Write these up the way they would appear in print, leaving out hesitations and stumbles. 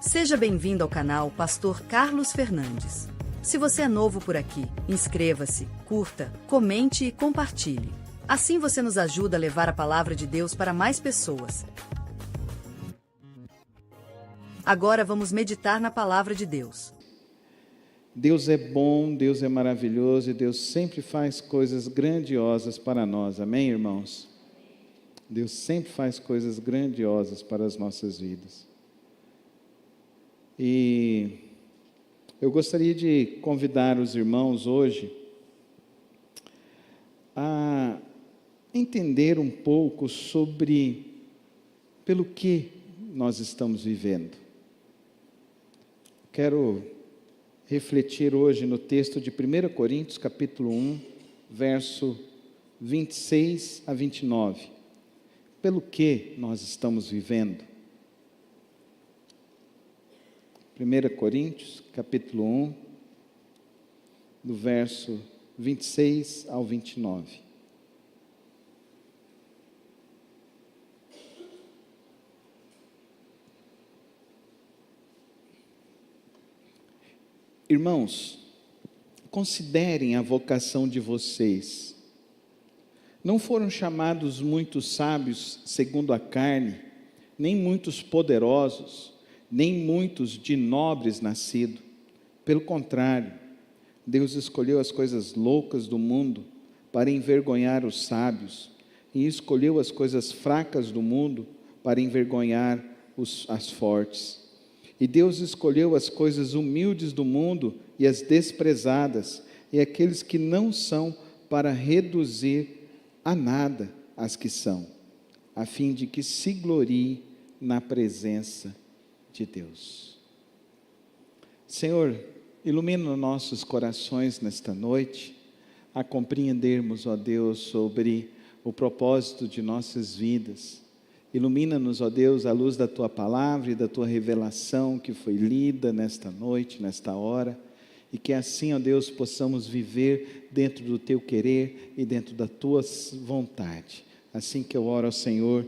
Seja bem-vindo ao canal Pastor Carlos Fernandes. Se você é novo por aqui, inscreva-se, curta, comente e compartilhe. Assim você nos ajuda a levar a palavra de Deus para mais pessoas. Agora vamos meditar na palavra de Deus. Deus é bom, Deus é maravilhoso e Deus sempre faz coisas grandiosas para nós, amém, irmãos? Deus sempre faz coisas grandiosas para as nossas vidas. E eu gostaria de convidar os irmãos hoje a entender um pouco sobre pelo que nós estamos vivendo. Quero refletir hoje no texto de 1 Coríntios, capítulo 1, verso 26 a 29. Pelo que nós estamos vivendo? 1 Coríntios, capítulo 1, do verso 26 ao 29. Irmãos, considerem a vocação de vocês. Não foram chamados muitos sábios segundo a carne, nem muitos poderosos, nem muitos de nobres nascidos. Pelo contrário, Deus escolheu as coisas loucas do mundo para envergonhar os sábios, e escolheu as coisas fracas do mundo para envergonhar as fortes. E Deus escolheu as coisas humildes do mundo e as desprezadas, e aqueles que não são, para reduzir a nada as que são, a fim de que se glorie na presença de Deus. Senhor, ilumina nossos corações nesta noite, a compreendermos, ó Deus, sobre o propósito de nossas vidas. Ilumina-nos, ó Deus, à luz da Tua palavra e da Tua revelação que foi lida nesta noite, nesta hora, e que assim, ó Deus, possamos viver dentro do Teu querer e dentro da Tua vontade. Assim que eu oro ao Senhor,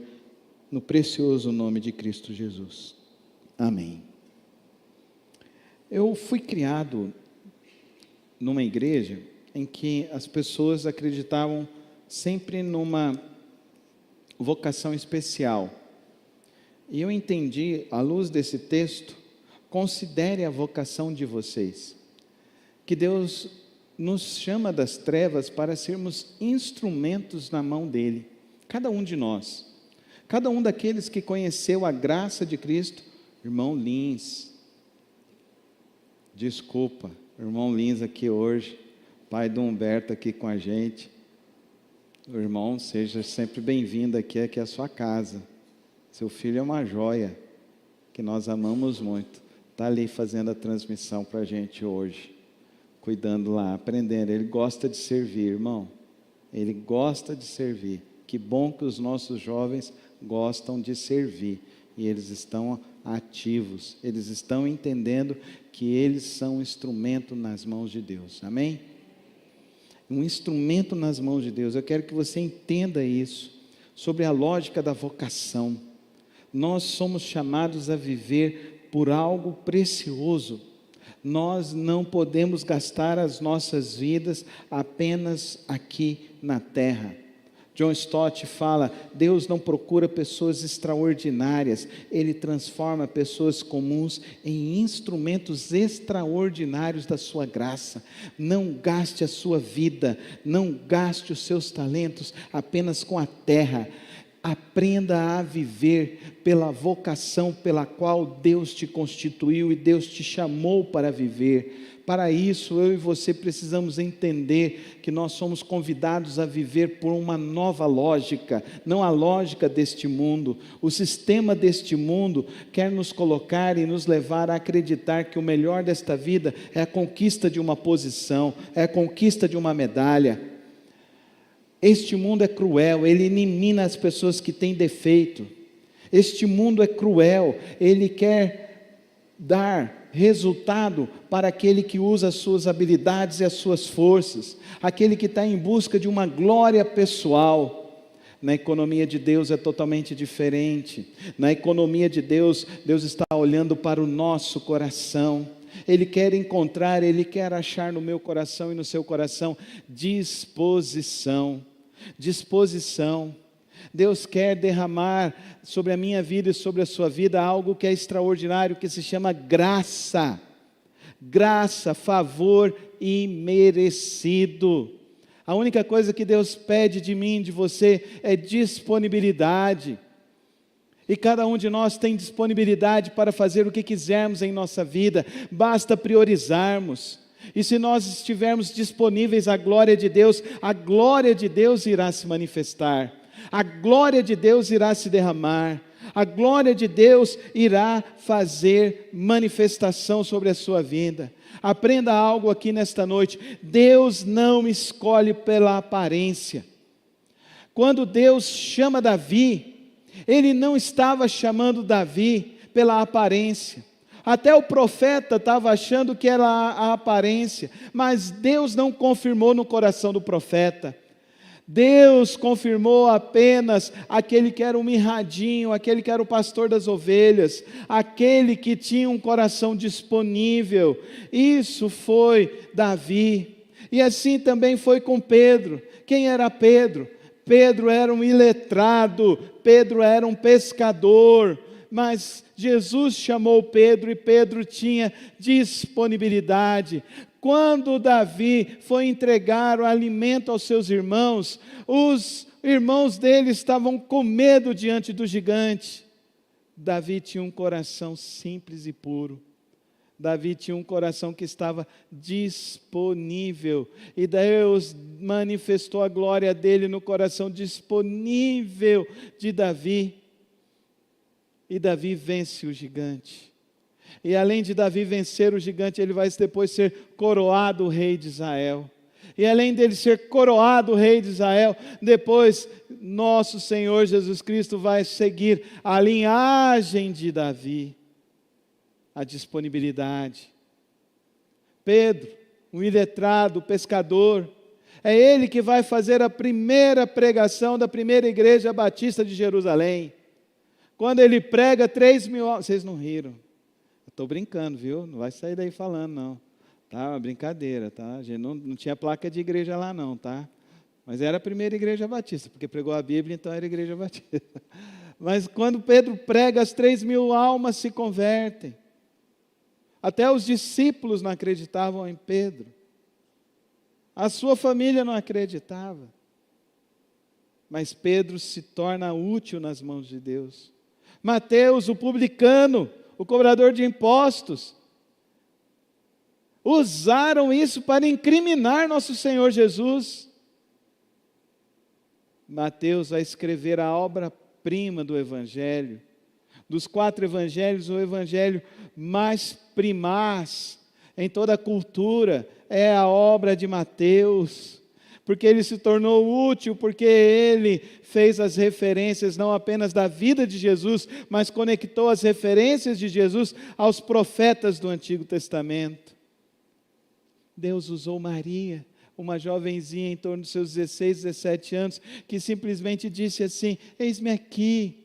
no precioso nome de Cristo Jesus. Amém. Eu fui criado numa igreja em que as pessoas acreditavam sempre numa vocação especial. E eu entendi, à luz desse texto, considere a vocação de vocês. Que Deus nos chama das trevas para sermos instrumentos na mão dEle. Cada um de nós. Cada um daqueles que conheceu a graça de Cristo. Irmão Lins, desculpa, irmão Lins aqui hoje, pai do Humberto aqui com a gente. Irmão, seja sempre bem-vindo aqui é a sua casa. Seu filho é uma joia, que nós amamos muito. Está ali fazendo a transmissão para a gente hoje, cuidando lá, aprendendo. Ele gosta de servir, irmão. Ele gosta de servir. Que bom que os nossos jovens gostam de servir. E eles estão ativos, eles estão entendendo que eles são um instrumento nas mãos de Deus, amém? Um instrumento nas mãos de Deus. Eu quero que você entenda isso, sobre a lógica da vocação. Nós somos chamados a viver por algo precioso. Nós não podemos gastar as nossas vidas apenas aqui na terra. John Stott fala, Deus não procura pessoas extraordinárias, Ele transforma pessoas comuns em instrumentos extraordinários da sua graça. Não gaste a sua vida, não gaste os seus talentos apenas com a terra. Aprenda a viver pela vocação pela qual Deus te constituiu e Deus te chamou para viver. Para isso, eu e você precisamos entender que nós somos convidados a viver por uma nova lógica, não a lógica deste mundo. O sistema deste mundo quer nos colocar e nos levar a acreditar que o melhor desta vida é a conquista de uma posição, é a conquista de uma medalha. Este mundo é cruel, ele elimina as pessoas que têm defeito. Este mundo é cruel, ele quer dar resultado para aquele que usa as suas habilidades e as suas forças, aquele que está em busca de uma glória pessoal. Na economia de Deus é totalmente diferente. Na economia de Deus, Deus está olhando para o nosso coração. Ele quer encontrar, Ele quer achar no meu coração e no seu coração disposição. Disposição. Deus quer derramar sobre a minha vida e sobre a sua vida algo que é extraordinário, que se chama graça. Graça, favor imerecido. A única coisa que Deus pede de mim, de você, é disponibilidade. E cada um de nós tem disponibilidade para fazer o que quisermos em nossa vida, basta priorizarmos. E se nós estivermos disponíveis à glória de Deus, a glória de Deus irá se manifestar, a glória de Deus irá se derramar, a glória de Deus irá fazer manifestação sobre a sua vida. Aprenda algo aqui nesta noite: Deus não escolhe pela aparência. Quando Deus chama Davi, Ele não estava chamando Davi pela aparência. Até o profeta estava achando que era a aparência, mas Deus não confirmou no coração do profeta. Deus confirmou apenas aquele que era um mirradinho, aquele que era o pastor das ovelhas, aquele que tinha um coração disponível. Isso foi Davi. E assim também foi com Pedro. Quem era Pedro? Pedro era um iletrado, Pedro era um pescador, mas Jesus chamou Pedro e Pedro tinha disponibilidade. Quando Davi foi entregar o alimento aos seus irmãos, os irmãos dele estavam com medo diante do gigante. Davi tinha um coração simples e puro. Davi tinha um coração que estava disponível. E Deus manifestou a glória dele no coração disponível de Davi. E Davi vence o gigante. E além de Davi vencer o gigante, ele vai depois ser coroado rei de Israel. E além dele ser coroado rei de Israel, depois nosso Senhor Jesus Cristo vai seguir a linhagem de Davi. A disponibilidade. Pedro, um iletrado, pescador, é ele que vai fazer a primeira pregação da primeira igreja batista de Jerusalém. Quando ele prega 3.000 almas, vocês não riram. Estou brincando, viu? Não vai sair daí falando, não. Tá, uma brincadeira, tá? A gente não tinha placa de igreja lá, não, tá? Mas era a primeira igreja batista, porque pregou a Bíblia, então era a igreja batista. Mas quando Pedro prega, as 3.000 almas se convertem. Até os discípulos não acreditavam em Pedro. A sua família não acreditava. Mas Pedro se torna útil nas mãos de Deus. Mateus, o publicano, o cobrador de impostos, usaram isso para incriminar nosso Senhor Jesus. Mateus vai escrever a obra-prima do Evangelho. Dos 4 evangelhos, o evangelho mais primaz em toda a cultura é a obra de Mateus, porque ele se tornou útil, porque ele fez as referências não apenas da vida de Jesus, mas conectou as referências de Jesus aos profetas do Antigo Testamento. Deus usou Maria, uma jovenzinha em torno dos seus 16, 17 anos, que simplesmente disse assim: eis-me aqui,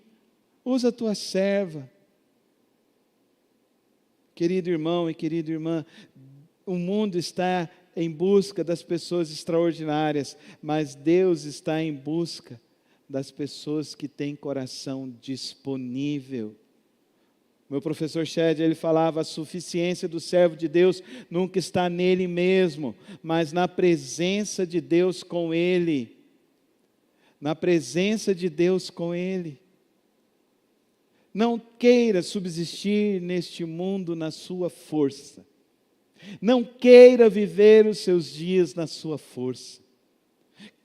usa a tua serva. Querido irmão e querida irmã, o mundo está em busca das pessoas extraordinárias, mas Deus está em busca das pessoas que têm coração disponível. Meu professor Shed, ele falava: a suficiência do servo de Deus nunca está nele mesmo, mas na presença de Deus com ele. Na presença de Deus com ele. Não queira subsistir neste mundo na sua força. Não queira viver os seus dias na sua força.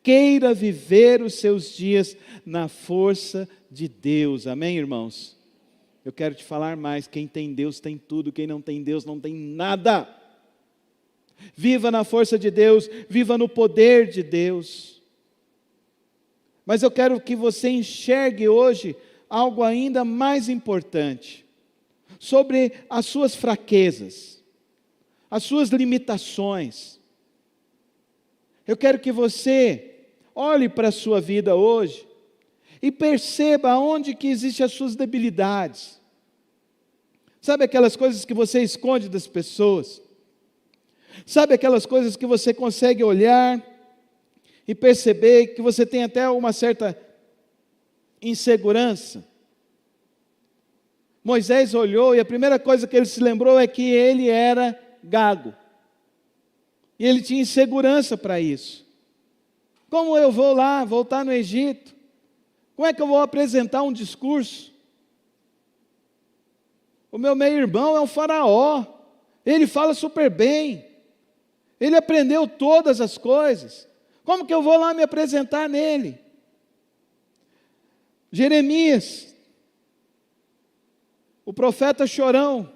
Queira viver os seus dias na força de Deus. Amém, irmãos? Eu quero te falar mais: quem tem Deus tem tudo, quem não tem Deus não tem nada. Viva na força de Deus, viva no poder de Deus. Mas eu quero que você enxergue hoje algo ainda mais importante, sobre as suas fraquezas, as suas limitações. Eu quero que você olhe para a sua vida hoje e perceba onde que existem as suas debilidades. Sabe aquelas coisas que você esconde das pessoas? Sabe aquelas coisas que você consegue olhar e perceber que você tem até uma certa insegurança? Moisés olhou e a primeira coisa que ele se lembrou é que ele era gago. E ele tinha insegurança para isso. Como eu vou lá, voltar no Egito? Como é que eu vou apresentar um discurso? O meu meio-irmão é um faraó. Ele fala super bem. Ele aprendeu todas as coisas. Como que eu vou lá me apresentar nele? Jeremias, o profeta chorão.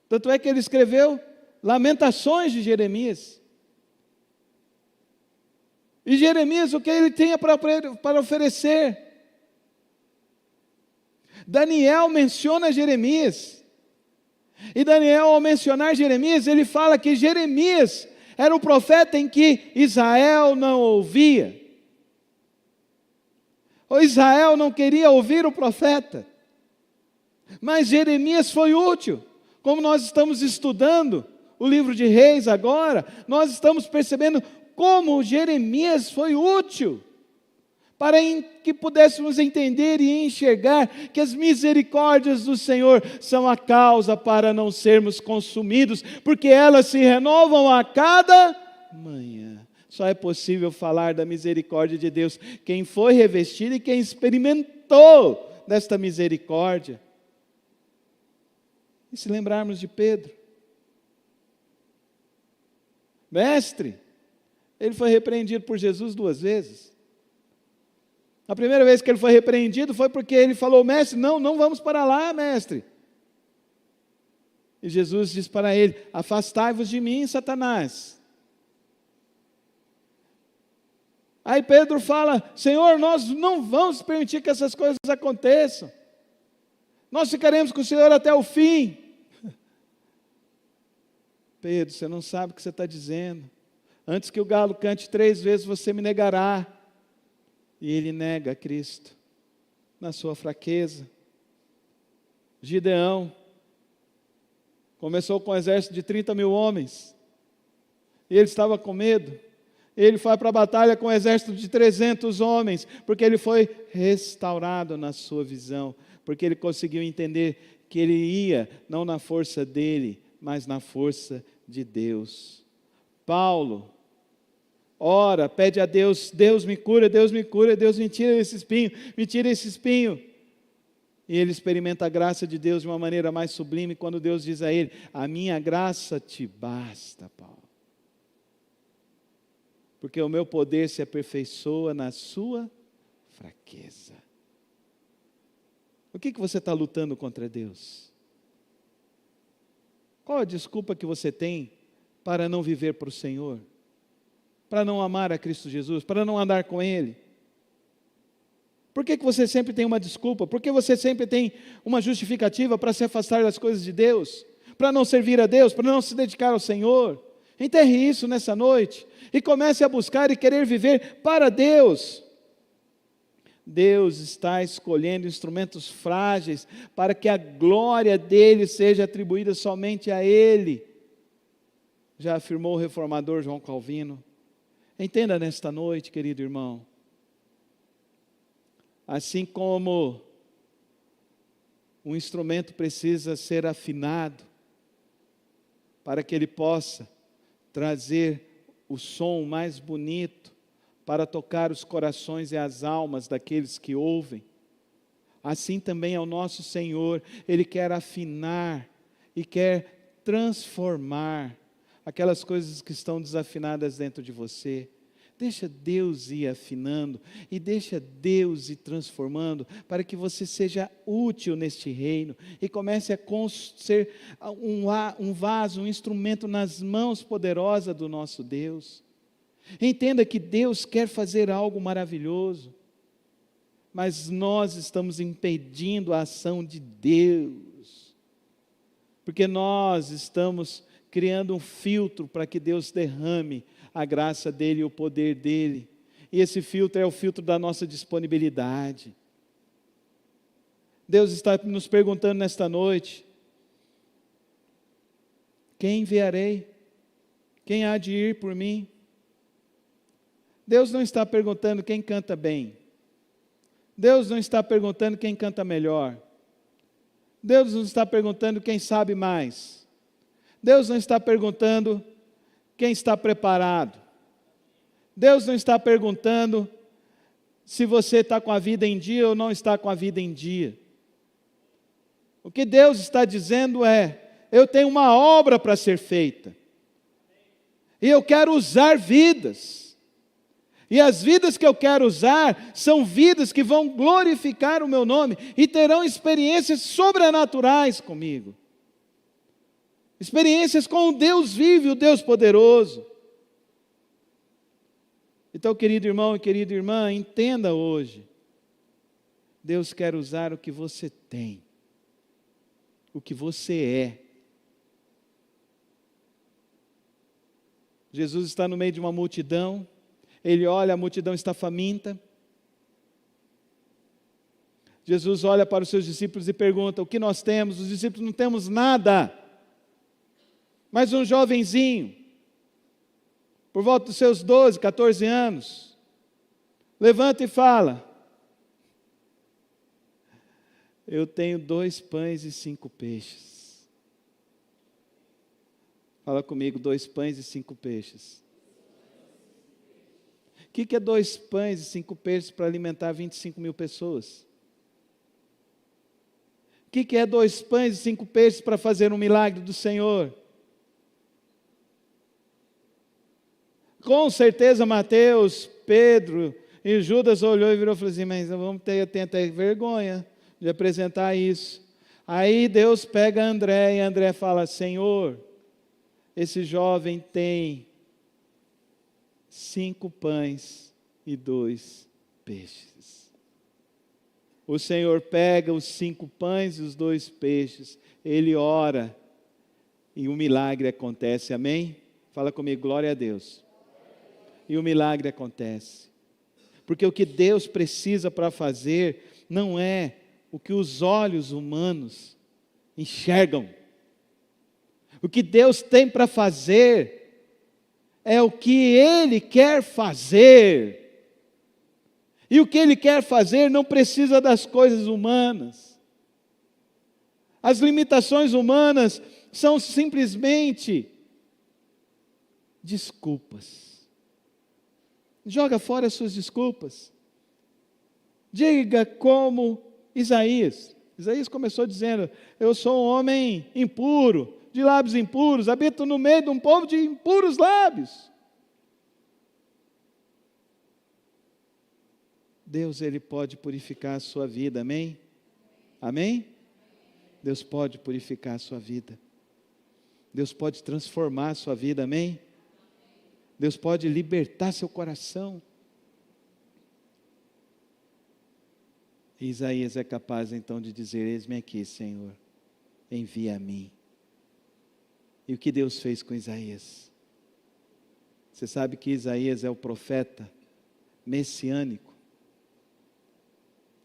Tanto é que ele escreveu Lamentações de Jeremias. E Jeremias, o que ele tinha para oferecer? Daniel menciona Jeremias. E Daniel, ao mencionar Jeremias, ele fala que Jeremias era o profeta em que Israel não ouvia. Ou Israel não queria ouvir o profeta. Mas Jeremias foi útil. Como nós estamos estudando o livro de Reis agora, nós estamos percebendo como Jeremias foi útil para que pudéssemos entender e enxergar que as misericórdias do Senhor são a causa para não sermos consumidos, porque elas se renovam a cada manhã. Só é possível falar da misericórdia de Deus quem foi revestido e quem experimentou desta misericórdia. E se lembrarmos de Pedro, mestre, ele foi repreendido por Jesus 2 vezes. A primeira vez que ele foi repreendido foi porque ele falou: mestre, não vamos para lá, mestre. E Jesus disse para ele: afastai-vos de mim, Satanás. Aí Pedro fala: Senhor, nós não vamos permitir que essas coisas aconteçam. Nós ficaremos com o Senhor até o fim. Pedro, você não sabe o que você está dizendo. Antes que o galo cante 3 vezes, você me negará. E ele nega a Cristo na sua fraqueza. Gideão começou com um exército de 30.000 homens. E ele estava com medo. Ele foi para a batalha com um exército de 300 homens, porque ele foi restaurado na sua visão, porque ele conseguiu entender que ele ia não na força dele, mas na força de Deus. Paulo ora, pede a Deus: Deus me cura, Deus me cura, Deus me tira esse espinho, me tira esse espinho. E ele experimenta a graça de Deus de uma maneira mais sublime, quando Deus diz a ele: a minha graça te basta, Paulo, porque o meu poder se aperfeiçoa na sua fraqueza. O que você está lutando contra Deus? Qual a desculpa que você tem para não viver para o Senhor? Para não amar a Cristo Jesus, para não andar com Ele? Por que você sempre tem uma desculpa? Por que você sempre tem uma justificativa para se afastar das coisas de Deus? Para não servir a Deus, para não se dedicar ao Senhor? Enterre isso nessa noite e comece a buscar e querer viver para Deus. Deus está escolhendo instrumentos frágeis para que a glória dele seja atribuída somente a Ele. Já afirmou o reformador João Calvino. Entenda nesta noite, querido irmão, assim como um instrumento precisa ser afinado para que ele possa trazer o som mais bonito para tocar os corações e as almas daqueles que ouvem, assim também é o nosso Senhor. Ele quer afinar e quer transformar aquelas coisas que estão desafinadas dentro de você. Deixa Deus ir afinando e deixa Deus ir transformando para que você seja útil neste reino e comece a ser um vaso, um instrumento nas mãos poderosas do nosso Deus. Entenda que Deus quer fazer algo maravilhoso, mas nós estamos impedindo a ação de Deus, porque nós estamos criando um filtro para que Deus derrame a graça dEle e o poder dEle. E esse filtro é o filtro da nossa disponibilidade. Deus está nos perguntando nesta noite: quem enviarei? Quem há de ir por mim? Deus não está perguntando quem canta bem. Deus não está perguntando quem canta melhor. Deus não está perguntando quem sabe mais. Deus não está perguntando quem está preparado. Deus não está perguntando se você está com a vida em dia ou não está com a vida em dia. O que Deus está dizendo é: eu tenho uma obra para ser feita. E eu quero usar vidas. E as vidas que eu quero usar são vidas que vão glorificar o meu nome e terão experiências sobrenaturais comigo. Experiências com o Deus vivo e o Deus poderoso. Então, querido irmão e querida irmã, entenda hoje. Deus quer usar o que você tem, o que você é. Jesus está no meio de uma multidão. Ele olha, a multidão está faminta. Jesus olha para os seus discípulos e pergunta: o que nós temos? Os discípulos: não temos nada. Mas um jovenzinho, por volta dos seus 12, 14 anos, levanta e fala: eu tenho 2 pães e 5 peixes. Fala comigo: 2 pães e 5 peixes. O que é 2 pães e 5 peixes para alimentar 25 mil pessoas? O que é 2 pães e 5 peixes para fazer um milagre do Senhor? Com certeza Mateus, Pedro e Judas olhou e virou e falou assim: mas vamos ter vergonha de apresentar isso. Aí Deus pega André e André fala: Senhor, esse jovem tem 5 pães e 2 peixes. O Senhor pega os 5 pães e os 2 peixes, Ele ora e o milagre acontece, amém? Fala comigo: glória a Deus. E o milagre acontece. Porque o que Deus precisa para fazer não é o que os olhos humanos enxergam. O que Deus tem para fazer é o que Ele quer fazer. E o que Ele quer fazer não precisa das coisas humanas. As limitações humanas são simplesmente desculpas. Joga fora as suas desculpas. Diga como Isaías. Isaías começou dizendo: eu sou um homem impuro, de lábios impuros, habito no meio de um povo de impuros lábios. Deus, Ele pode purificar a sua vida, amém? Amém? Deus pode purificar a sua vida. Deus pode transformar a sua vida, amém? Deus pode libertar seu coração. E Isaías é capaz então de dizer: eis-me aqui, Senhor, envia a mim. E o que Deus fez com Isaías? Você sabe que Isaías é o profeta messiânico,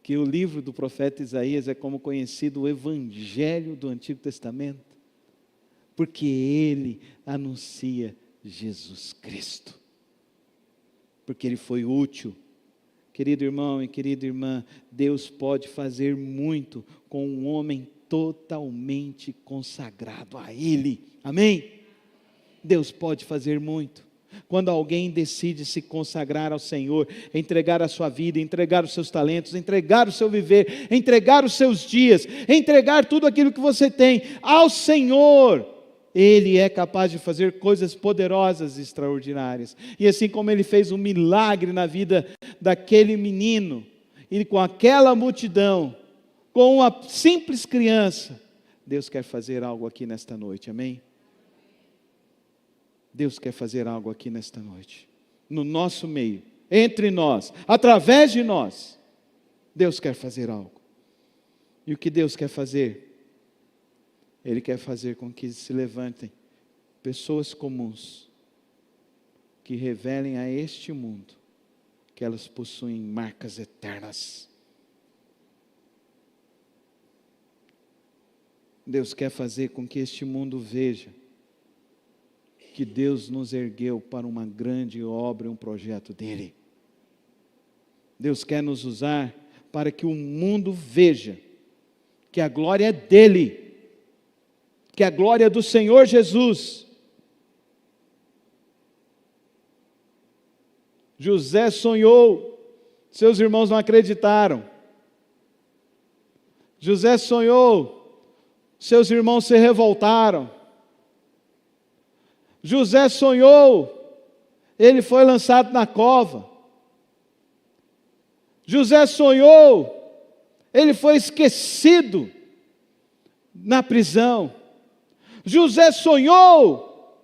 que o livro do profeta Isaías é como conhecido o Evangelho do Antigo Testamento, porque ele anuncia Jesus Cristo, porque ele foi útil. Querido irmão e querida irmã, Deus pode fazer muito com um homem totalmente consagrado a Ele, amém? Deus pode fazer muito. Quando alguém decide se consagrar ao Senhor, entregar a sua vida, entregar os seus talentos, entregar o seu viver, entregar os seus dias, entregar tudo aquilo que você tem ao Senhor, Ele é capaz de fazer coisas poderosas e extraordinárias. E assim como Ele fez um milagre na vida daquele menino, e com aquela multidão, com uma simples criança, Deus quer fazer algo aqui nesta noite, amém? Deus quer fazer algo aqui nesta noite, no nosso meio, entre nós, através de nós. Deus quer fazer algo. E o que Deus quer fazer? Ele quer fazer com que se levantem pessoas comuns, que revelem a este mundo que elas possuem marcas eternas. Deus quer fazer com que este mundo veja que Deus nos ergueu para uma grande obra e um projeto dEle. Deus quer nos usar para que o mundo veja que a glória é dEle, que a glória é do Senhor Jesus. José sonhou, seus irmãos não acreditaram. José sonhou, seus irmãos se revoltaram. José sonhou, ele foi lançado na cova. José sonhou, ele foi esquecido na prisão. José sonhou,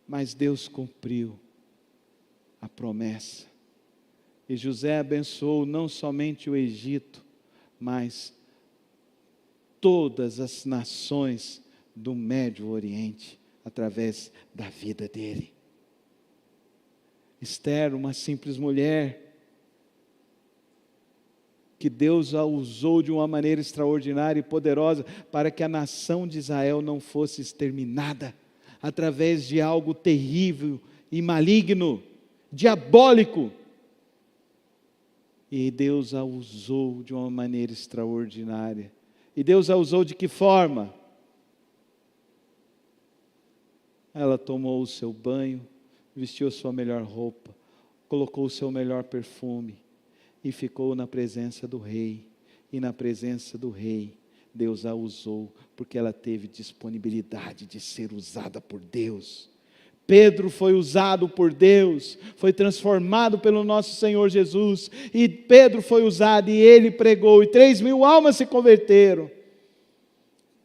mas Deus cumpriu a promessa. E José abençoou não somente o Egito, mas todas as nações do Médio Oriente, através da vida dele. Esther, uma simples mulher, que Deus a usou de uma maneira extraordinária e poderosa para que a nação de Israel não fosse exterminada, através de algo terrível e maligno, diabólico. E Deus a usou de uma maneira extraordinária. E Deus a usou de que forma? Ela tomou o seu banho, vestiu a sua melhor roupa, colocou o seu melhor perfume e ficou na presença do rei. E na presença do rei, Deus a usou, porque ela teve disponibilidade de ser usada por Deus. Pedro foi usado por Deus, foi transformado pelo nosso Senhor Jesus, e Pedro foi usado e ele pregou, e 3.000 almas se converteram.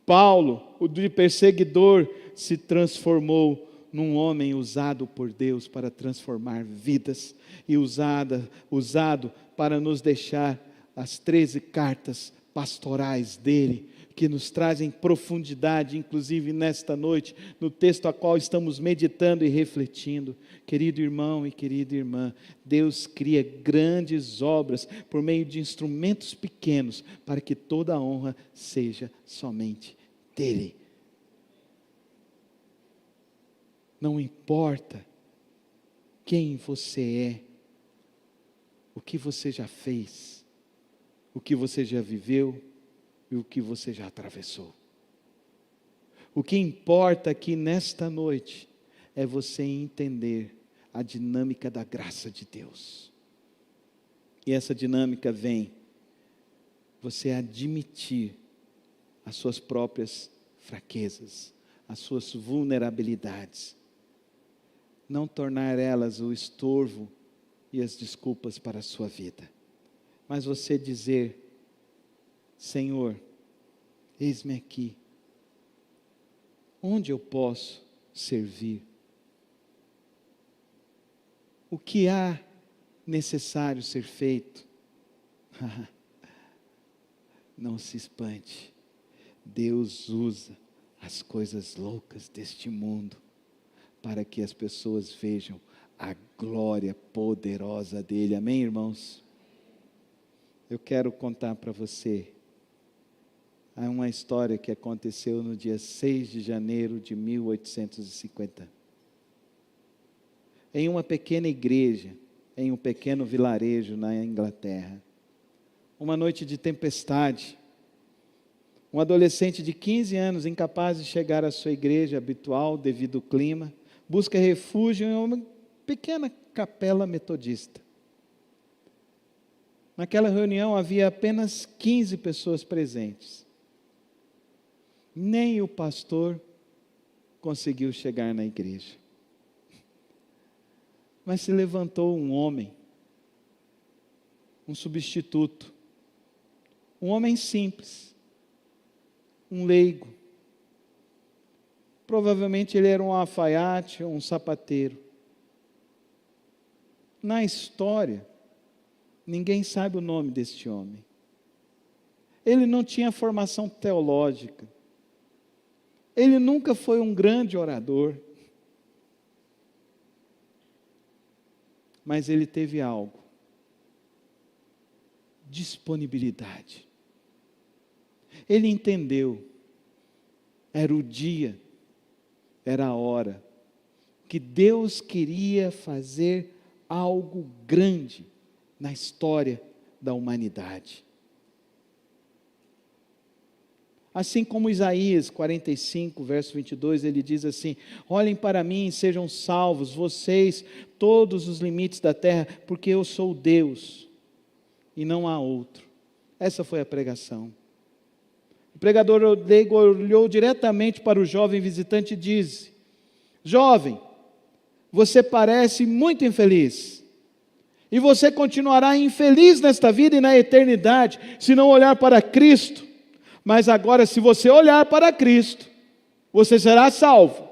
Paulo, o de perseguidor, se transformou num homem usado por Deus para transformar vidas, e usado para nos deixar as 13 cartas pastorais dele, que nos trazem profundidade, inclusive nesta noite, no texto a qual estamos meditando e refletindo. Querido irmão e querida irmã, Deus cria grandes obras por meio de instrumentos pequenos, para que toda a honra seja somente dele. Não importa quem você é, o que você já fez, o que você já viveu e o que você já atravessou. O que importa aqui nesta noite é você entender a dinâmica da graça de Deus. E essa dinâmica vem você admitir as suas próprias fraquezas, as suas vulnerabilidades, não tornar elas o estorvo e as desculpas para a sua vida, mas você dizer: Senhor, eis-me aqui, onde eu posso servir? O que há necessário ser feito? Não se espante, Deus usa as coisas loucas deste mundo para que as pessoas vejam a glória poderosa dele. Amém, irmãos? Eu quero contar para você uma história que aconteceu no dia 6 de janeiro de 1850. Em uma pequena igreja, em um pequeno vilarejo na Inglaterra. Uma noite de tempestade, um adolescente de 15 anos, incapaz de chegar à sua igreja habitual devido ao clima, busca refúgio em uma pequena capela metodista. Naquela reunião havia apenas 15 pessoas presentes. Nem o pastor conseguiu chegar na igreja. Mas se levantou um homem, um substituto, um homem simples, um leigo. Provavelmente ele era um alfaiate, um sapateiro. Na história, ninguém sabe o nome deste homem. Ele não tinha formação teológica. Ele nunca foi um grande orador. Mas ele teve algo: disponibilidade. Ele entendeu, era o dia, era a hora, que Deus queria fazer algo grande na história da humanidade. Assim como Isaías 45, verso 22, ele diz assim: olhem para mim e sejam salvos, vocês, todos os limites da terra, porque eu sou Deus, e não há outro. Essa foi a pregação. O pregador leigo olhou diretamente para o jovem visitante e disse: jovem, você parece muito infeliz, e você continuará infeliz nesta vida e na eternidade, se não olhar para Cristo. Mas agora, se você olhar para Cristo, você será salvo.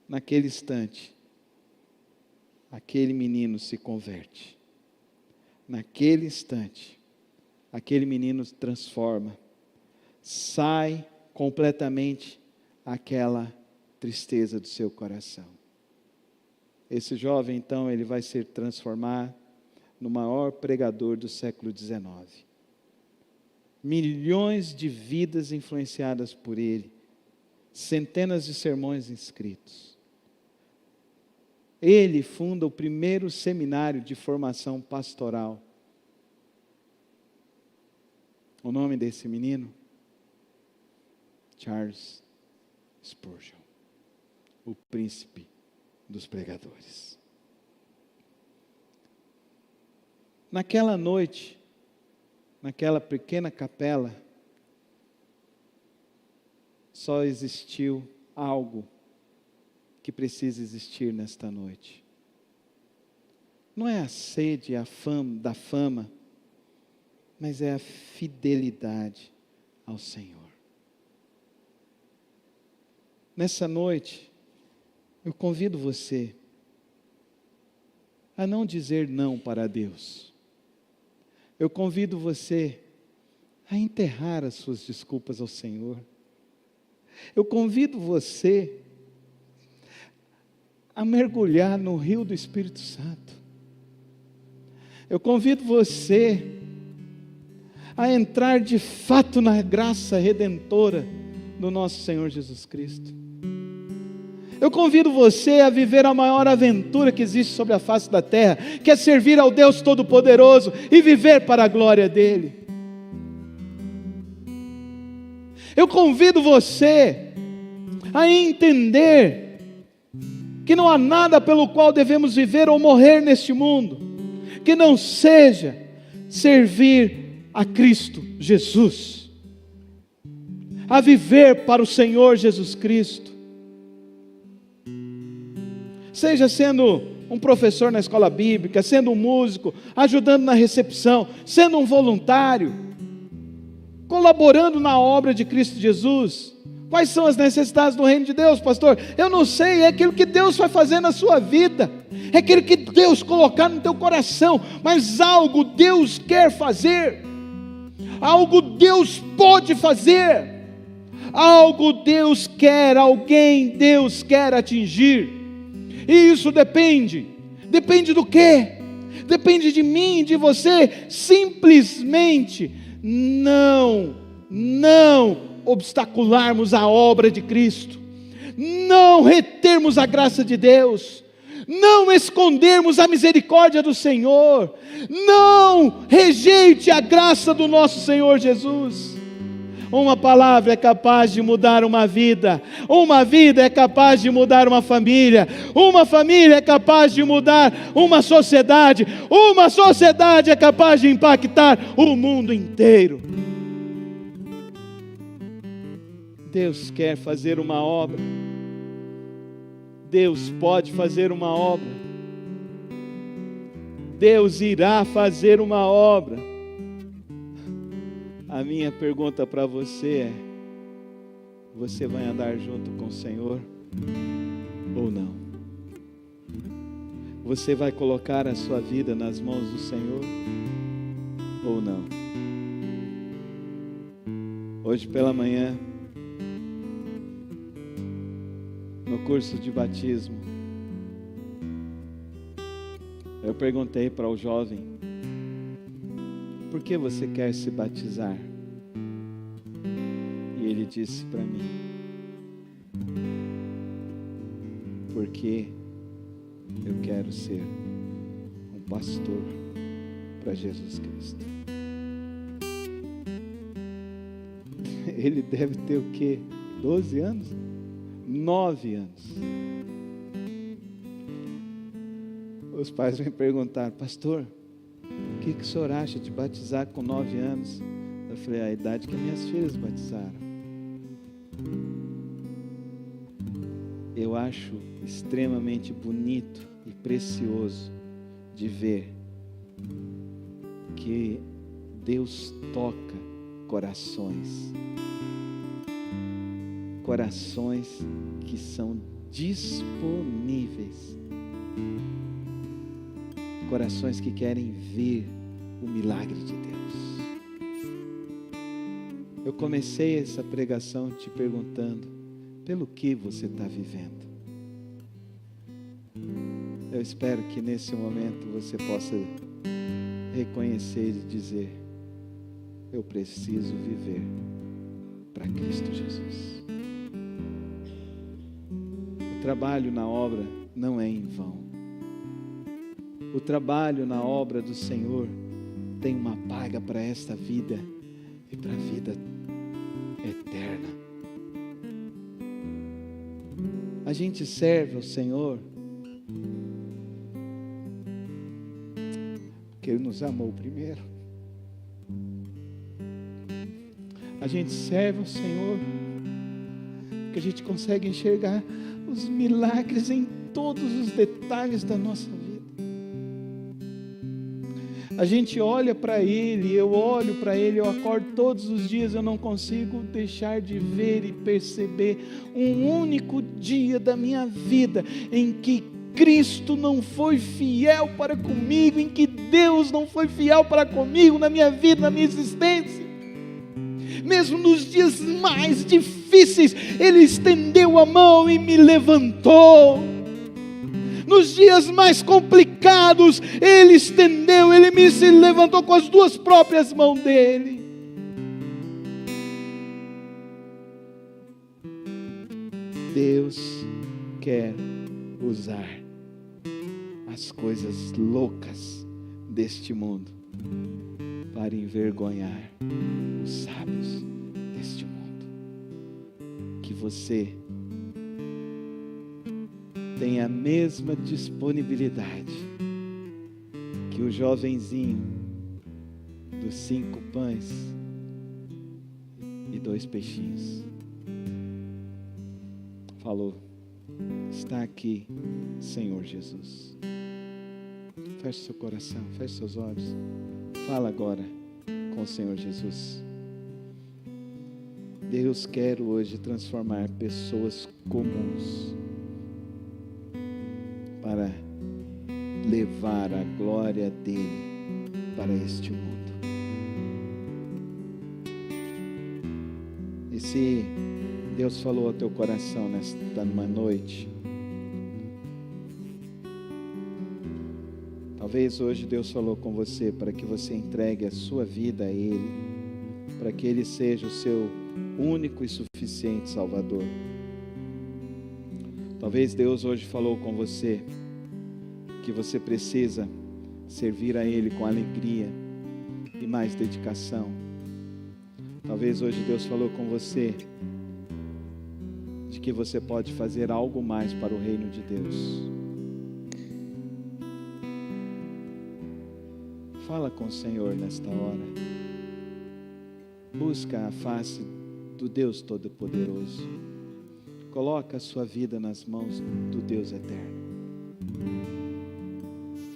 Naquele instante, aquele menino se converte. Naquele instante, aquele menino se transforma. Sai completamente aquela tristeza do seu coração. Esse jovem, então, ele vai se transformar no maior pregador do século XIX. Milhões de vidas influenciadas por ele, centenas de sermões escritos. Ele funda o primeiro seminário de formação pastoral. O nome desse menino? Charles Spurgeon, o príncipe dos pregadores. Naquela noite, naquela pequena capela, só existiu algo que precisa existir nesta noite. Não é a sede, a fama, da fama, mas é a fidelidade ao Senhor. Nessa noite, eu convido você a não dizer não para Deus. Eu convido você a enterrar as suas desculpas ao Senhor. Eu convido você a mergulhar no rio do Espírito Santo. Eu convido você a entrar de fato na graça redentora do nosso Senhor Jesus Cristo. Eu convido você a viver a maior aventura que existe sobre a face da terra, que é servir ao Deus Todo-Poderoso e viver para a glória dEle. Eu convido você a entender que não há nada pelo qual devemos viver ou morrer neste mundo, que não seja servir a Cristo Jesus, a viver para o Senhor Jesus Cristo. Seja sendo um professor na escola bíblica, sendo um músico, ajudando na recepção, sendo um voluntário, colaborando na obra de Cristo Jesus. Quais são as necessidades do reino de Deus, pastor? Eu não sei, é aquilo que Deus vai fazer na sua vida, é aquilo que Deus colocar no teu coração, mas algo Deus quer fazer, algo Deus pode fazer, algo Deus quer, alguém Deus quer atingir. E isso depende do quê? Depende de mim, de você, simplesmente não obstacularmos a obra de Cristo, não retermos a graça de Deus, não escondermos a misericórdia do Senhor, não rejeite a graça do nosso Senhor Jesus. Uma palavra é capaz de mudar uma vida é capaz de mudar uma família é capaz de mudar uma sociedade é capaz de impactar o mundo inteiro. Deus quer fazer uma obra, Deus pode fazer uma obra, Deus irá fazer uma obra. A minha pergunta para você é: você vai andar junto com o Senhor ou não? Você vai colocar a sua vida nas mãos do Senhor ou não? Hoje pela manhã, no curso de batismo, eu perguntei para o jovem: por que você quer se batizar? ele disse para mim: porque eu quero ser um pastor para Jesus Cristo. Ele deve ter o quê? 12 anos? 9 anos. Os pais me perguntaram: pastor, o que o senhor acha de batizar com 9 anos? Eu falei: a idade que minhas filhas batizaram. Eu acho extremamente bonito e precioso de ver que Deus toca corações que são disponíveis, corações que querem ver o milagre de Deus. Eu comecei essa pregação te perguntando: pelo que você está vivendo? Eu espero que nesse momento você possa reconhecer e dizer: eu preciso viver para Cristo Jesus. O trabalho na obra não é em vão. O trabalho na obra do Senhor tem uma paga para esta vida e para a vida eterna. A gente serve ao Senhor porque Ele nos amou primeiro. A gente serve ao Senhor porque a gente consegue enxergar os milagres em todos os detalhes da nossa vida. A gente olha para Ele, eu olho para Ele, eu acordo todos os dias, eu não consigo deixar de ver e perceber um único dia da minha vida em que Cristo não foi fiel para comigo, em que Deus não foi fiel para comigo na minha vida, na minha existência. Mesmo nos dias mais difíceis, Ele estendeu a mão e me levantou. Nos dias mais complicados, Ele estendeu, Ele me se levantou com as duas próprias mãos dEle. Deus quer usar as coisas loucas deste mundo para envergonhar os sábios deste mundo. Que você tenha a mesma disponibilidade que o jovenzinho dos 5 pães e 2 peixinhos falou: está aqui, Senhor Jesus. Feche seu coração, feche seus olhos. Fala agora com o Senhor Jesus. Deus quer hoje transformar pessoas comuns para levar a glória dEle para este mundo. E se Deus falou ao teu coração nesta noite, talvez hoje Deus falou com você para que você entregue a sua vida a Ele, para que Ele seja o seu único e suficiente Salvador. Talvez Deus hoje falou com você que você precisa servir a Ele com alegria e mais dedicação. Talvez hoje Deus falou com você de que você pode fazer algo mais para o reino de Deus. Fala com o Senhor nesta hora. Busca a face do Deus Todo-Poderoso. Coloca a sua vida nas mãos do Deus Eterno.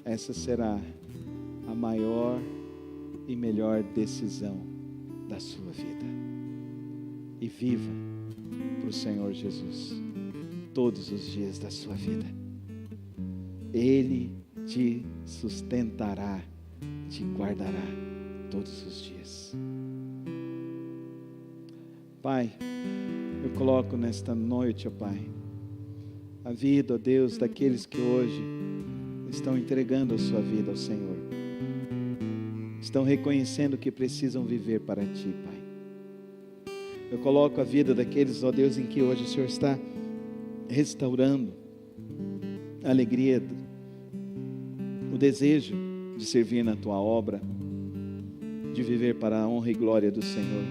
Essa será a maior e melhor decisão da sua vida. E viva para o Senhor Jesus todos os dias da sua vida. Ele te sustentará, te guardará todos os dias. Pai, eu coloco nesta noite, ó Pai, a vida, ó Deus, daqueles que hoje estão entregando a sua vida ao Senhor. Estão reconhecendo que precisam viver para Ti, Pai. Eu coloco a vida daqueles, ó Deus, em que hoje o Senhor está restaurando a alegria, o desejo de servir na Tua obra, de viver para a honra e glória do Senhor.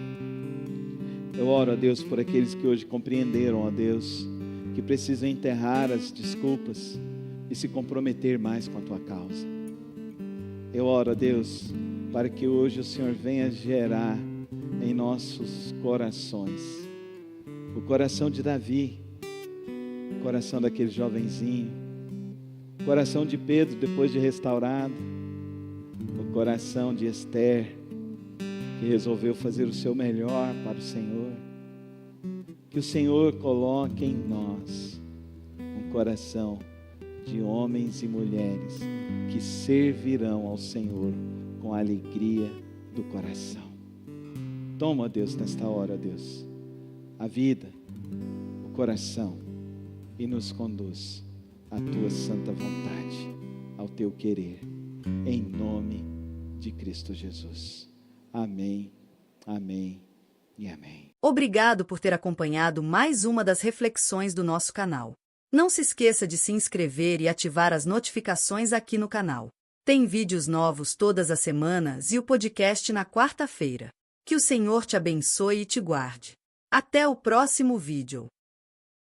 Eu oro, ó Deus, por aqueles que hoje compreenderam, ó Deus, que precisam enterrar as desculpas e se comprometer mais com a Tua causa. Eu oro, ó Deus, para que hoje o Senhor venha gerar em nossos corações o coração de Davi, o coração daquele jovenzinho, o coração de Pedro depois de restaurado, o coração de Esther, que resolveu fazer o seu melhor para o Senhor. Que o Senhor coloque em nós um coração de homens e mulheres que servirão ao Senhor com a alegria do coração. Toma, Deus, nesta hora, Deus, a vida, o coração, e nos conduz à Tua santa vontade, ao Teu querer, em nome de Cristo Jesus. Amém, amém e amém. Obrigado por ter acompanhado mais uma das reflexões do nosso canal. Não se esqueça de se inscrever e ativar as notificações aqui no canal. Tem vídeos novos todas as semanas e o podcast na quarta-feira. Que o Senhor te abençoe e te guarde. Até o próximo vídeo.